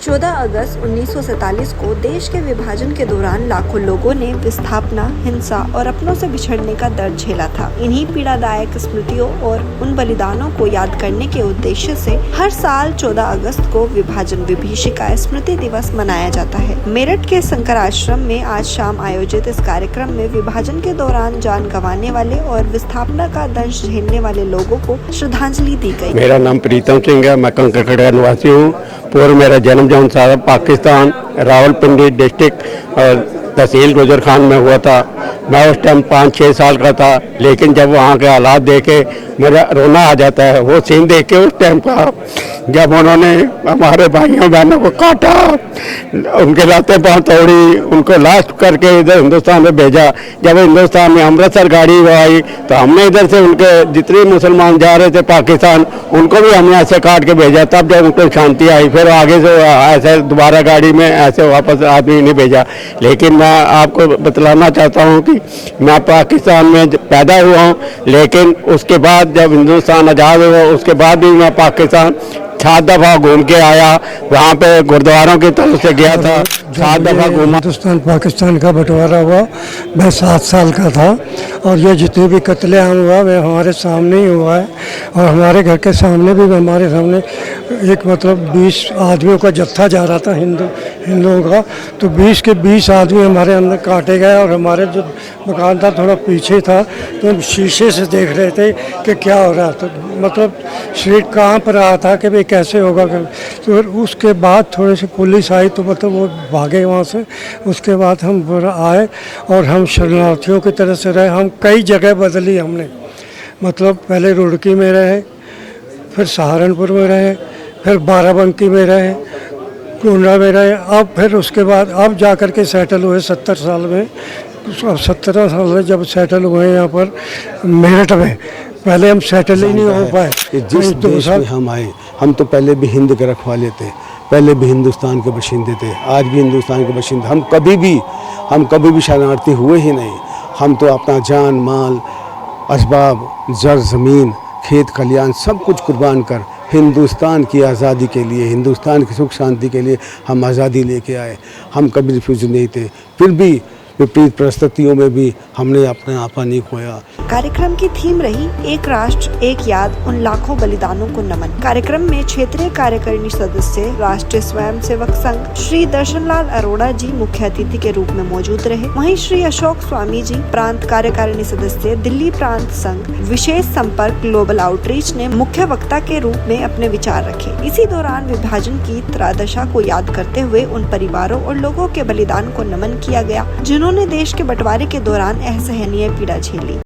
14 अगस्त 1947 को देश के विभाजन के दौरान लाखों लोगों ने विस्थापना, हिंसा और अपनों से बिछड़ने का दर्द झेला था। इन्हीं पीड़ादायक स्मृतियों और उन बलिदानों को याद करने के उद्देश्य से हर साल 14 अगस्त को विभाजन विभीषिका स्मृति दिवस मनाया जाता है। मेरठ के शंकर आश्रम में आज शाम आयोजित इस कार्यक्रम में विभाजन के दौरान जान गंवाने वाले और विस्थापना का दंश झेलने वाले लोगों को श्रद्धांजलि दी गयी। मेरा नाम प्रीतम सिंह है, मैं कंकड़ का निवासी हूँ। पूर्व मेरा जन्म जौन सारा पाकिस्तान रावलपिंडी डिस्ट्रिक्ट और तहसील गुजर खान में हुआ था। मैं उस टाइम 5-6 साल का था, लेकिन जब वहाँ के हालात देखे मेरा रोना आ जाता है। वो सीन देख के उस टाइम का जब उन्होंने हमारे भाइयों बहनों को काटा, उनके लाते पाँव तोड़ी, उनको लाश करके इधर हिंदुस्तान में भेजा। जब हिंदुस्तान में अमृतसर गाड़ी आई तो हमने इधर से उनके जितने मुसलमान जा रहे थे पाकिस्तान, उनको भी हमने ऐसे काट के भेजा। तब जब उनको शांति आई, फिर आगे से ऐसे दोबारा गाड़ी में ऐसे वापस आदमी नहीं भेजा। लेकिन मैं आपको बतलाना चाहता हूँ कि मैं पाकिस्तान में पैदा हुआ हूँ, लेकिन उसके बाद जब हिंदुस्तान आज़ाद हुआ उसके बाद भी मैं पाकिस्तान 7 दफ़ा घूम के आया। वहाँ पे गुरुद्वारों की तरफ से गया था, 7 दफ़ा घूमा। हिंदुस्तान पाकिस्तान का बंटवारा हुआ, मैं 7 साल का था और ये जितने भी कत्लेआम हुआ वे हमारे सामने ही हुआ है। और हमारे घर के सामने भी हमारे सामने एक 20 आदमियों का जत्था जा रहा था हिंदुओं का, तो 20 के 20 आदमी हमारे अंदर काटे गए। और हमारे जो मकान था थोड़ा पीछे था, तो हम शीशे से देख रहे थे कि क्या हो रहा। तो शरीर कांप रहा था कि भाई कैसे होगा। तो उसके बाद थोड़ी सी पुलिस आई तो वो भागे वहाँ से। उसके बाद हम आए और हम शरणार्थियों की तरह से रहे। हम कई जगह बदली हमने, पहले रुड़की में रहे, फिर सहारनपुर में रहे, फिर बाराबंकी में रहे, गोंडा में रहे। अब फिर उसके बाद अब जा कर के सेटल हुए 70 साल में। अब 17 साल में जब सेटल हुए यहाँ पर मेरठ में, पहले हम सेटल ही नहीं हो पाए। जिस देश में हम आए, हम तो पहले भी हिंद के रखवाले थे, पहले भी हिंदुस्तान के बाशिंदे थे, आज भी हिंदुस्तान के बाशिंदे। हम कभी भी शरणार्थी हुए ही नहीं। हम तो अपना जान माल, असबाब, जर ज़मीन, खेत खलियान सब कुछ कुर्बान कर हिंदुस्तान की आज़ादी के लिए, हिंदुस्तान की सुख शांति के लिए हम आज़ादी लेके आए। हम कभी रिफ्यूजी नहीं थे, फिर भी विपरीत परिस्थितियों में भी हमने अपने आपा नहीं खोया। कार्यक्रम की थीम रही एक राष्ट्र एक याद, उन लाखों बलिदानों को नमन। कार्यक्रम में क्षेत्रीय कार्यकारिणी सदस्य, राष्ट्रीय स्वयंसेवक संघ श्री दर्शनलाल अरोड़ा जी मुख्य अतिथि के रूप में मौजूद रहे। वहीं श्री अशोक स्वामी जी, प्रांत कार्यकारिणी सदस्य, दिल्ली प्रांत संघ विशेष संपर्क ग्लोबल आउटरीच ने मुख्य वक्ता के रूप में अपने विचार रखे। इसी दौरान विभाजन की त्रादशा को याद करते हुए उन परिवारों और लोगों के बलिदान को नमन किया गया, जिन्होंने देश के बंटवारे के दौरान असहनीय पीड़ा झेली।